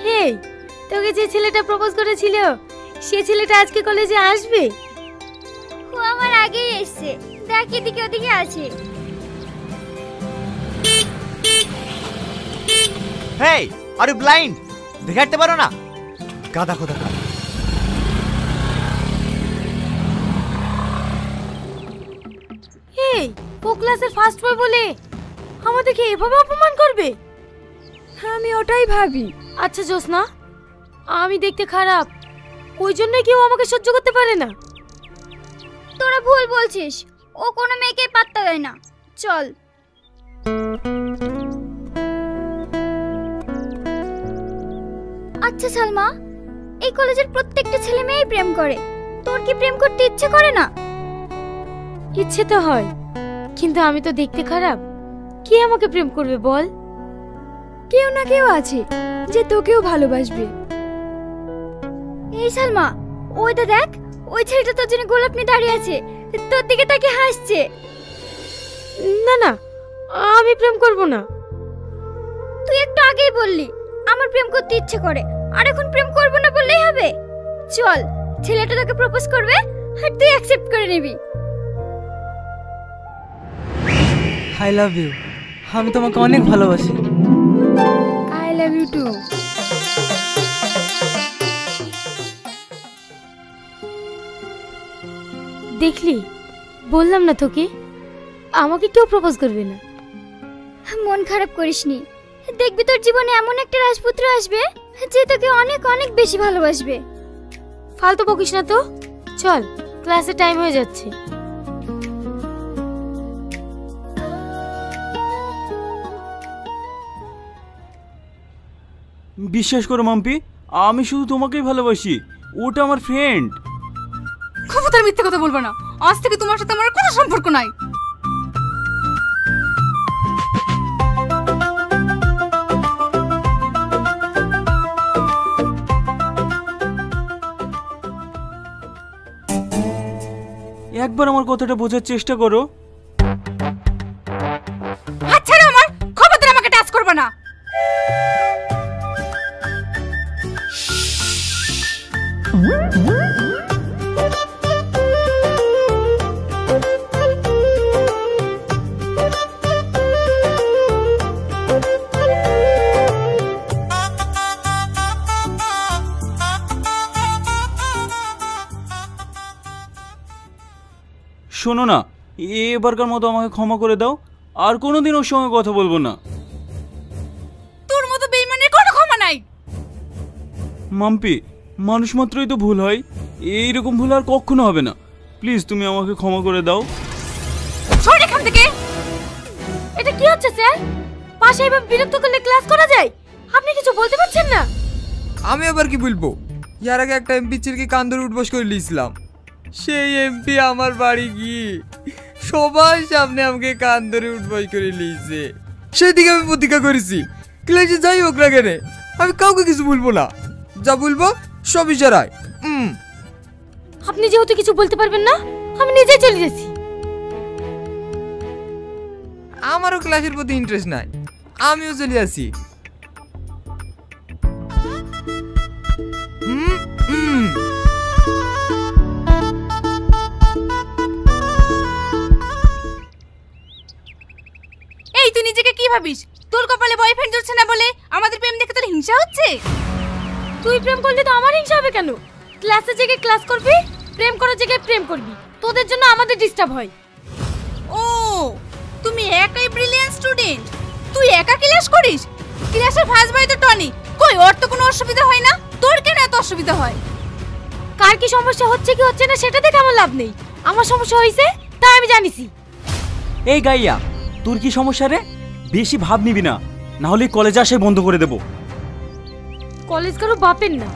হে, তোকে যে ছেলেটা প্রপোজ করেছিল সে ছেলেটা আজকে কলেজে আসবে? ও আমার আগেই এসেছে, দেখ এদিকে ওদিকে আছে। হেই, আর ইউ ব্লাইন্ড? দেখাতে পারো না? গাধা খোদা। এই, ও ক্লাসের ফার্স্ট বয় বলে আমাদেরকে এভাবে অপমান করবে? আমি ওটাই ভাবি। আচ্ছা জোসনা, আমি দেখতে খারাপ, ওই জন্য কেউ আমাকে সহ্য করতে পারে না? তোরা ভুল বলছিস, ও কোনো মেয়েকে পাত্তা দেয় না। চল। আচ্ছা সালমা, এই কলেজের প্রত্যেকটা ছেলে মেয়েই প্রেম করে, তোর কি প্রেম করতে ইচ্ছে করে না? ইচ্ছে তো হয়, কিন্তু আমি তো দেখতে খারাপ, কে আমাকে প্রেম করবে বল? কেউ না কেউ আছে যে তোকেও ভালোবাসবে। এই সালমা, ওইটা দেখ, ওই ছেলেটা তোর জন্য গোলাপ নিয়ে দাঁড়িয়ে আছে, তোর দিকে তাকিয়ে হাসছে। না না, আমি প্রেম করব না। তুই একটু আগেই বললি আমার প্রেম করতে ইচ্ছে করে, আর এখন প্রেম করব না বললেই হবে? চল, ছেলেটা তোকে প্রপোজ করবে আর তুই অ্যাকসেপ্ট করে নিবি। I love you. আমি তোমাকে অনেক ভালোবাসি। I love you too. দেখলি, বললাম না তোকে, আমাকে কেউ প্রপোজ করবে না। মন খারাপ করিসনি, দেখবি তোর জীবনে এমন একটা রাজপুত্র আসবে যে তোকে অনেক অনেক বেশি ভালোবাসবে। ফালতু বকিস না তো, চল, ক্লাসে টাইম হয়ে যাচ্ছে। বিশ্বাস করো মাম্পি, আমি শুধু তোমাকেই ভালোবাসি, ওটা আমার ফ্রেন্ড। খবরদার মিথ্যে কথা বলবো না, আজ থেকে তোমার সাথে আমার কোনো সম্পর্ক নাই। একবার আমার কথাটা বোঝার চেষ্টা করো। হাত ছাড়ো আমার, খবরদার আমাকে টাচ করবে না। শোনো না, এবারকার মতো আমাকে ক্ষমা করে দাও, আর কোনোদিন ওর সঙ্গে কথা বলবো না। তোর মতো বেঈমানের কোনো ক্ষমা নাই। মাম্পি, মানুষ মাত্রই তো ভুল হয়, এইরকম ভুল আর কখনো হবে না। প্লিজ তুমি আমাকে ক্ষমা করে দাও। সর এখান থেকে। এটা কি হচ্ছে স্যার? পাশে এভাবে বিরক্ত করলে ক্লাস করা যায়? আপনি কিছু বলতে পারছেন না? আমি আবার কি বলবো? ইয়ার আগে একটা এমপি চিরকে কান ধরে উঠবস করে নিয়েছিলাম, সেই এমপি আমার বাড়ি গিয়ে সবার সামনে আমাকে কান ধরে উঠবস করে নিয়েছে। সেই দিকে আমি প্রতিজ্ঞা করেছি, ক্লাসে যাই হোক না কেন আমি কাউকে কিছু বলবো না, যা বলবো সব ইশারায়। আপনি যেহেতু কিছু বলতে পারবেন না, আমি নিজেই চলে যাচ্ছি। আমারও ক্লাসের প্রতি ইন্টারেস্ট নাই, আমিও চলে আসি। এই তুই নিজেকে কি ভাবিস? তোর কপালে বয়ফ্রেন্ড জুটছে না বলে আমাদের প্রেম দেখে তোর হিংসা হচ্ছে? তুই প্রেম করলে তো আমার হিংসা হবে কেন? ক্লাসে জায়গায় ক্লাস করবি, প্রেম করার জায়গায় প্রেম করবি, তোদের জন্য আমাদের ডিস্টার্ব হয়। ও, তুমি একাই ব্রিলিয়ান্ট স্টুডেন্ট, তুই একা ক্লাস করিস? ক্লাসের ফার্স্ট বয় তো টনি, কই ওর তো কোনো অসুবিধা হয় না, তোর কেন এত অসুবিধা হয়? কার কি সমস্যা হচ্ছে কি হচ্ছে না সেটা দেখে আমার লাভ নেই, আমার সমস্যা হয়েছে তা আমি জানিছি। এই গাইয়া, তোর কি সমস্যা রে? বেশি ভাব নিবি না, না হলে কলেজে আসে বন্ধ করে দেব। কলেজ কারো বাপের না,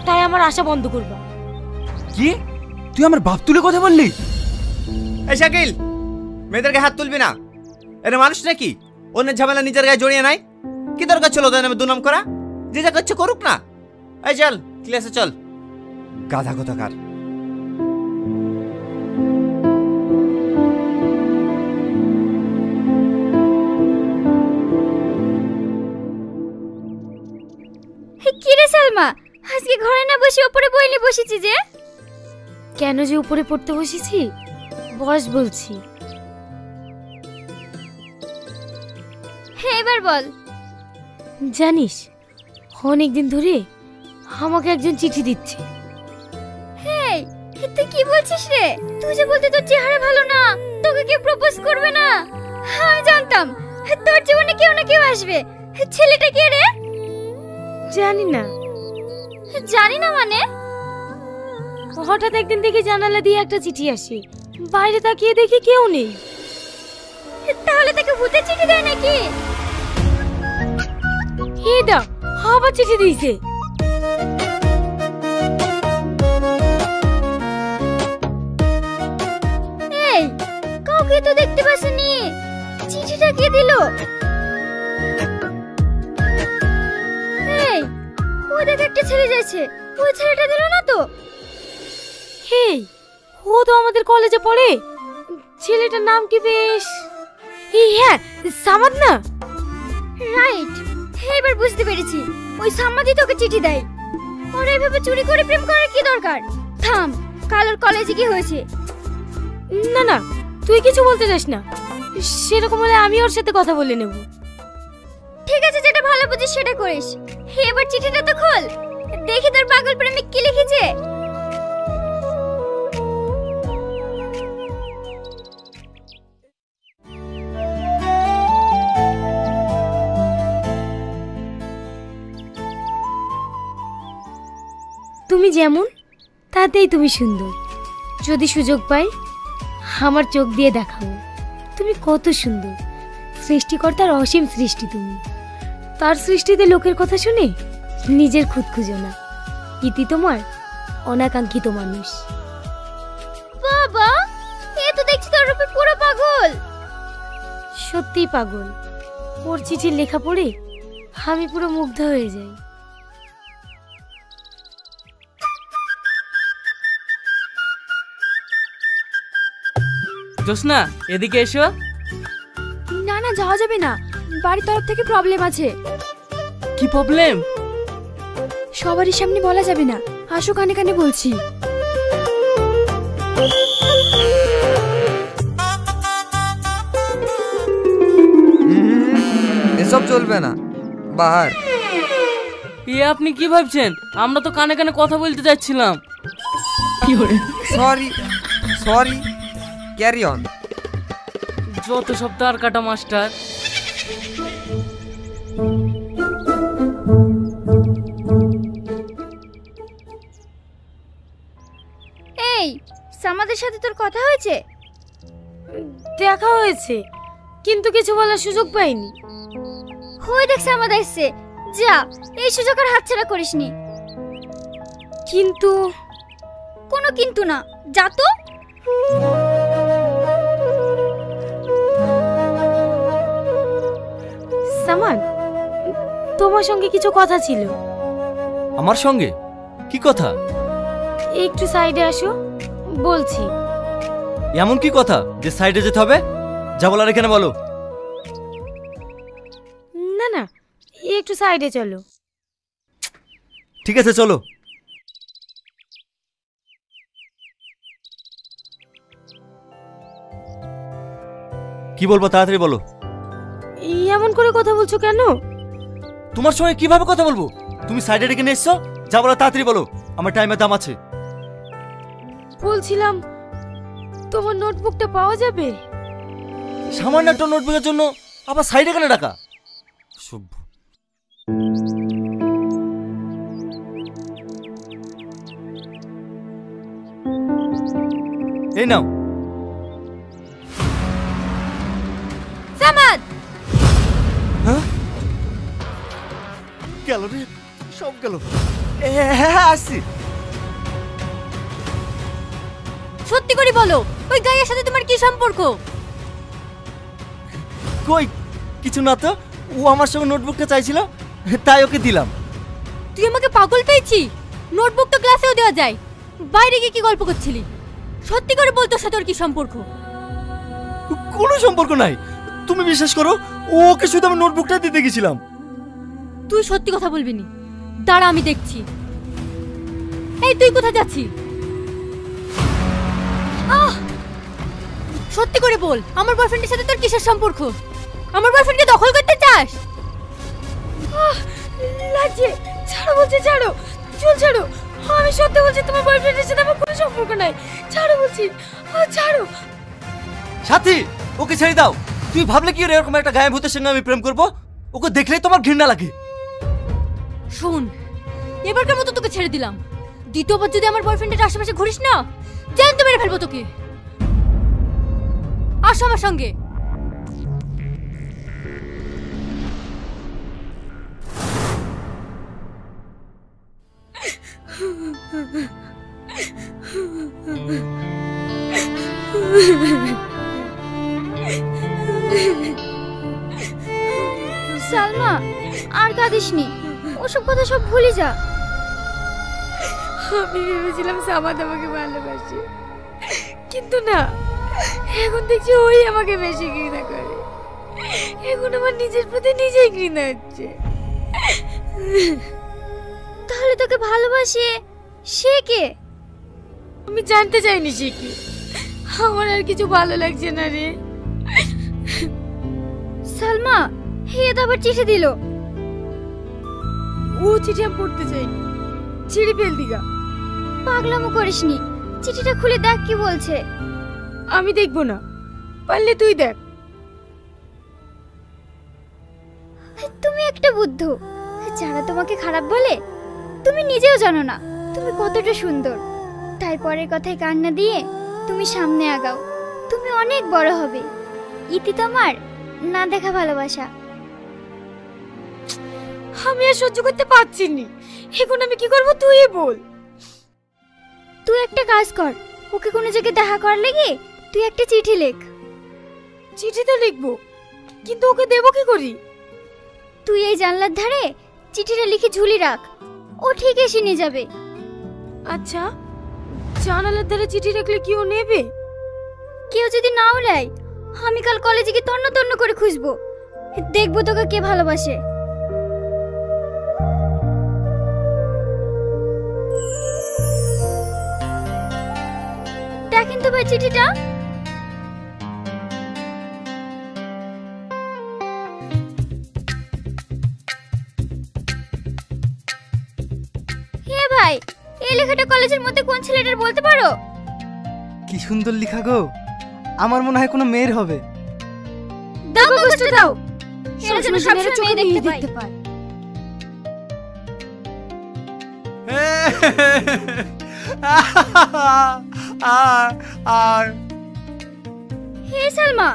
তাই আমার আশা বন্ধ করবা। কি? তুই আমার বাপ তুলে কথা বললি? এই শাকিল, মেয়েদেরকে হাত তুলবি না, এরা মানুষ নাকি? অন্যের ঝামেলা নিজের গায়ে জড়িয়ে নাই। কি দরকার ছিল ওদের নামে দুনাম করা? যে যা করছে করুক না। এই চল ক্লাসে চল, গাধা কোথাকার। রে সালমা, আজকে ঘরে না বসে উপরে বই নিয়ে বসেছি যে? কেন যে উপরে পড়তে বসেছি বস বলছি। হ্যাঁ এবার বল। জানিস অনেকদিন ধরে আমাকে একজন চিঠি দিচ্ছে। হেই, তুই কি বলছিস রে? তুই যে বলতে তোর চেহারা ভালো না, তোকে কেউ প্রপোজ করবে না। আমি জানতাম তোর জীবনে কেউ না কেউ আসবে। ছেলেটা কে রে? জানি না। জানি না মানে? হঠাৎ একদিন দেখি জানালা দিয়ে একটা চিঠি আসে, বাইরে তাকিয়ে দেখি কেউ নেই। তাহলে তাকে ভূতের চিঠি দেয় নাকি? এই দা আবার চিঠি দিয়েছে। এই, কাউকে তো দেখতে পাসনি, চিঠিটা কে দিল? এই, ওই দেখ একটা ছেলে যাচ্ছে, ওই ছেলেটা দিল না তো? হেই, ও তো আমাদের কলেজে পড়ে। ছেলেটার নাম কি বেশ, এই হ্যাঁ সামাদ না? রাইট, এবার বুঝতে পেরেছি। ওই সাম্মাদি তোকে চিঠি দেয়। ওরা এভাবে চুরি করে প্রেম করার কি দরকার? থাম, কাল ওর কলেজে কি হয়েছে? না না, তুই কিছু বলতে যাস না। সেরকম হলে আমি ওর সাথে কথা বলে নেব। ঠিক আছে, যেটা ভালো বুঝিস সেটা করিস। এবার চিঠিটা তো খোল, দেখি তোর পাগল প্রেমিক কি লিখেছে। তুমি যেমন তাতেই তুমি সুন্দর। যদি সুযোগ পাই আমার চোখ দিয়ে দেখাবো তুমি কত সুন্দর। সৃষ্টিকর্তার অসীম সৃষ্টি তুমি। তার সৃষ্টিতে লোকের কথা শুনে নিজের খুদ খুঁজো না। ইতি তোমার অনাকাঙ্ক্ষিত মানুষ। বাবা, এ তো দেখছি তোর উপর পুরো পাগল। সত্যিই পাগল। ওর চিঠির লেখা পড়ে আমি পুরো মুগ্ধ হয়ে যাই। জোসনা, এদিকে এসো। না না, যাওয়া যাবে না, বাড়ির তরফ থেকে প্রবলেম আছে। কি প্রবলেম? সবারই সামনে বলা যাবে না, আসো কানে কানে বলছি। এসব চলবে না, বাহার। এ আপনি কি ভাবছেন? আমরা তো কানে কানে কথা বলতে যাচ্ছিলাম। Sorry sorry, carry on. যত সব তার কাটা মাস্টার। এই, সামাদের সাথে তোর কথা হয়েছে? দেখা হয়েছে, কিন্তু কিছু বলার সুযোগ পাইনি। হই দেখ সামাদ আসছে, যা এই সুযোগ আর হাতছাড়া করিসনি। কিন্তু কোনো কিন্তু না, যা তো। সামান, তোমার সঙ্গে কিছু কথা ছিল। আমার সঙ্গে? কি কথা? একটু সাইডে আসো, বলছি। এমন কি কথা যে সাইডে যেতে হবে? যা বলার এখানে বলো। না না, একটু সাইডে চলো। ঠিক আছে চলো। কি বলবো তাড়াতাড়ি বলো। এমন করে কথা বলছো কেন? তোমার সঙ্গে কিভাবে কথা বলবো? তুমি সাইডে রেখে নিয়ে এসছো, যা বলার তাড়াতাড়ি বলো, আমার টাইমের দাম আছে। বলছিলাম তোমার নোটবুকটা পাওয়া যাবে? সামান্য একটা নোটবুকের জন্য আবার সাইডে কেন ডাকা? সভ্য। এই নাও। সামাদ, হ্যাঁ গেল রে, সব গেল। হ্যাঁ আসছি। সত্যি করে বলো, ওই গাইয়ের সাথে তোমার কি সম্পর্ক? কই কিছু না তো, ও আমার সঙ্গে নোটবুকটা চাইছিল, তাই ওকে দিলাম। তুই আমাকে পাগল পেয়েছি? নোটবুক তো ক্লাসেও দেওয়া যায়, বাইরে গিয়ে কি গল্প করছিলি? সত্যি করে বল, তোর সাথে ওর কি সম্পর্ক? কোনো সম্পর্ক নাই, তুমি বিশ্বাস করো, ওকে শুধু আমি নোটবুকটা দিতে গেছিলাম। তুই সত্যি কথা বলবি নি? দাঁড়া আমি দেখছি। এই তুই কোথায় যাচ্ছিস? সত্যি করে বল, আমার বয়ফ্রেন্ডের সাথে তোর কিসের সম্পর্ক? আমার বয়ফ্রেন্ডকে দখল করতে চাস? লাগছে, ছাড়ো বলছি, ছাড়ো, চুল ছাড়ো। আমি সত্যি বলছি, তোমার বয়ফ্রেন্ডের সাথে আমার কোনো সম্পর্ক নাই। ছাড়ো বলছি, ছাড়ো। সাথী, ওকে ছেড়ে দাও। তুই ভাবলে কি এরকম একটা গায়ে ভূতের সঙ্গে আমি প্রেম করব? ওকে দেখলেই তোমার ঘৃণা লাগে। শোন, এবারকার মতো তোকে ছেড়ে দিলাম। দ্বিতীয়বার যদি আমার বয়ফ্রেন্ডের আশেপাশে ঘুরিস না, জ্যান্ত মেরে ফেলবো তোকে। আসো আমার সঙ্গে। সালমা, আর কাঁদিসনি, ওসব কথা সব ভুলে যা। আমি ভেবেছিলাম সামাদ আমাকে ভালোবাসে, কিন্তু না, এখন দেখছি ওই আমাকে বেশি ঘৃণা করে। এখন আমার নিজের প্রতি নিজেই ঘৃণা হচ্ছে। তাহলে তোকে ভালোবাসে সে কে? আমি জানতে চাইনি সে কি। আমার আর কিছু ভালো লাগছে না রে। সালমা, হে তো আবার চিঠি দিল। ও চিঠি আমি পড়তে চাইনি, ছিঁড়ে ফেল দিগা। পাগলামো করিসনি, চিঠিটা খুলে দেখ কি বলছে। আমি দেখবো না, পারলে তুই দেখ। তুমি একটা বুদ্ধ। যারা তোমাকে খারাপ বলে তুমি নিজেও জানো না তুমি কতটা সুন্দর। তাই পরের কথায় কান না দিয়ে তুমি সামনে আগাও, তুমি অনেক বড় হবে। ইতি তোমার না দেখা ভালোবাসা। আমি আর সহ্য করতে পারছি না, এখন আমি কি করব তুই বল। তুই একটা কাজ কর, ওকে কোনো জায়গায় দেখা করার লেগে তুই একটা চিঠি লেখ। চিঠি তো লিখবো, কিন্তু ওকে দেবো কি করি? তুই এই জানলার ধারে চিঠিটা লিখে ঝুলি রাখ, ও ঠিক এসে নিয়ে যাবে। আচ্ছা, জানালার ধারে চিঠি রাখলে কি ও নেবে? কেউ যদি নাও নেয়, আমি কাল কলেজে গিয়ে তন্ন তন্ন করে খুঁজবো, দেখবো তোকে কে ভালোবাসে। দেখেন তো ভাই চিঠিটা। হে ভাই, এই লেখাটা কলেজের মধ্যে কোন ছেলেটার বলতে পারো? কি সুন্দর লেখা গো, আমার মনে হয় কোনো মেয়ের হবে। দাও কাগজটা দাও, এরা যেন সবসময় মেয়ে দেখতে পায়। হে সালমা,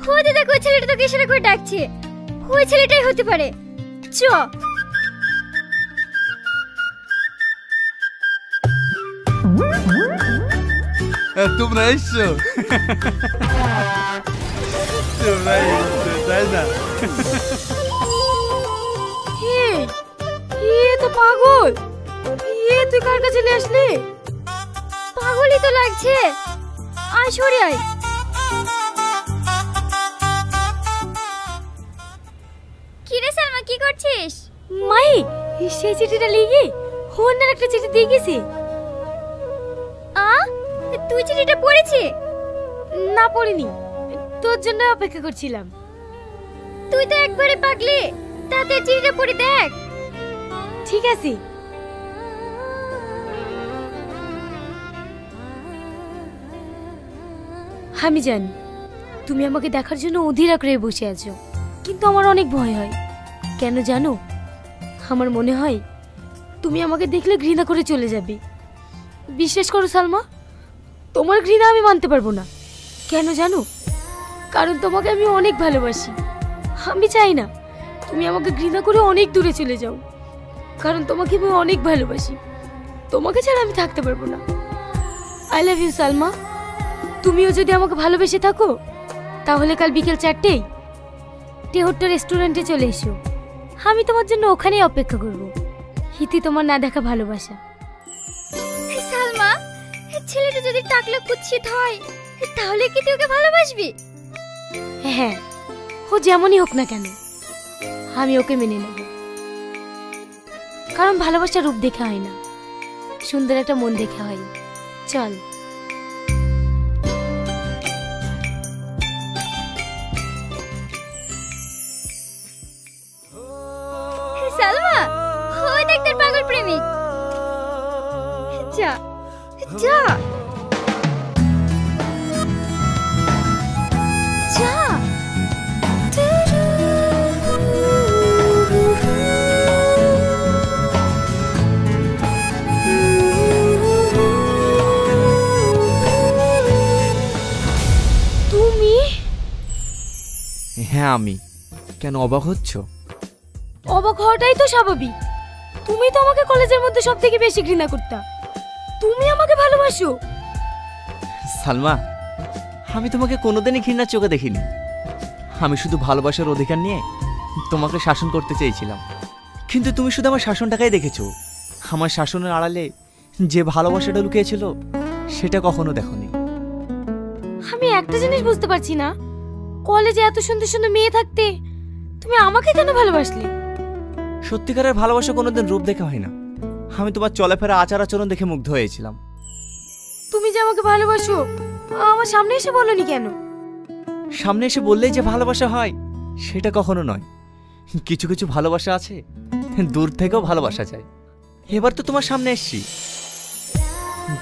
হতে দেখো ওই ছেলেটা তোকে ইশারা করে ডাকছে, ওই ছেলেটাই হতে পারে। চ। তোমরা এসছো? তোমরা এসছো তাই না? এ তো পাগল। তুই কার কাছে চলে আসলি? পাগলই তো লাগছে। আয় সরে আয়। কি রে সালমা, কি করছিস? মাই, সেই চিঠিটা লিখি অন্য একটা চিঠি দিয়ে গেছি। তুই চিঠিটা পড়েছি? না পড়িনি, তোর জন্য অপেক্ষা করছিলাম। তুই তো একবারে পাগলি, তাতে চিঠিটা পড়ে দেখ। ঠিক আছে। আমি জানি তুমি আমাকে দেখার জন্য অধীর আগ্রহে বসে আছো, কিন্তু আমার অনেক ভয় হয়। কেন জানো? আমার মনে হয় তুমি আমাকে দেখলে ঘৃণা করে চলে যাবে। বিশ্বাস করো সালমা, তোমার ঘৃণা আমি মানতে পারবো না। কেন জানো? কারণ তোমাকে আমি অনেক ভালোবাসি। আমি চাই না তুমি আমাকে ঘৃণা করে অনেক দূরে চলে যাও, কারণ তোমাকে আমি অনেক ভালোবাসি। তোমাকে ছাড়া আমি থাকতে পারবো না। I love you Salma. তুমিও যদি আমাকে ভালোবেসে থাকো, তাহলে কাল বিকেল 4টেই টেহট্ট রেস্টুরেন্টে চলে এসো। আমি তোমার জন্য ওখানেই অপেক্ষা করব। হিতি তোমার না দেখা ভালোবাসা। সালমা, ছেলেটা যদি টাকলা কুৎসিত হয়, তাহলে কি তুই ওকে ভালোবাসবি? হ্যাঁ, ও যেমনই হোক না কেন, আমি ওকে মেনে নেব। কারণ ভালোবাসার রূপ দেখে হয় না, সুন্দর একটা মন দেখে হয়। চল। সালমা, ওই দেখ তোর পাগল প্রেমিক। যা যা যা। তুমি? হ্যাঁ আমি। কেন অবাক হচ্ছ? অবাক হওয়াটাই তো স্বাভাবিক। তুমি তো আমাকে কলেজের মধ্যে সব থেকে বেশি ঘৃণা করতা, তুমি আমাকে ভালোবাসো? সালমা, আমি তোমাকে কোনোদিনই ঘৃণার চোখে দেখিনি। আমি শুধু ভালোবাসার অধিকার নিয়ে তোমাকে শাসন করতে চেয়েছিলাম, কিন্তু তুমি শুধু আমার শাসনটাকেই দেখেছো। আমার শাসনের আড়ালে যে ভালোবাসাটা লুকিয়েছিল সেটা কখনো দেখোনি। আমি একটা জিনিস বুঝতে পারছি না, কলেজে এত সুন্দর সুন্দর মেয়ে থাকতে তুমি আমাকে কেন ভালোবাসলে? সত্যিকারের ভালোবাসা কোনোদিন রূপ দেখে হয় না। আমি তোমার চলাফেরা আচার আচরণ দেখে মুগ্ধ হয়েছিলাম। তুমি যে আমাকে ভালোবাসো আমার সামনে এসে বলনি কেন? সামনে এসে বললেই যে ভালোবাসা হয় সেটা কখনো নয়। কিছু কিছু ভালোবাসা আছে দূর থেকেও ভালোবাসা যায়। এবার তো তোমার সামনে এসছি,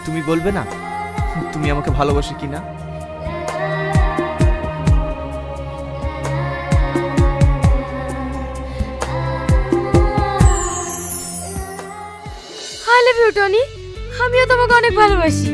তুমি বলবে না তুমি আমাকে ভালোবাসো কিনা? আই লাভ ইউ টনি, আমিও তোমাকে অনেক ভালোবাসি।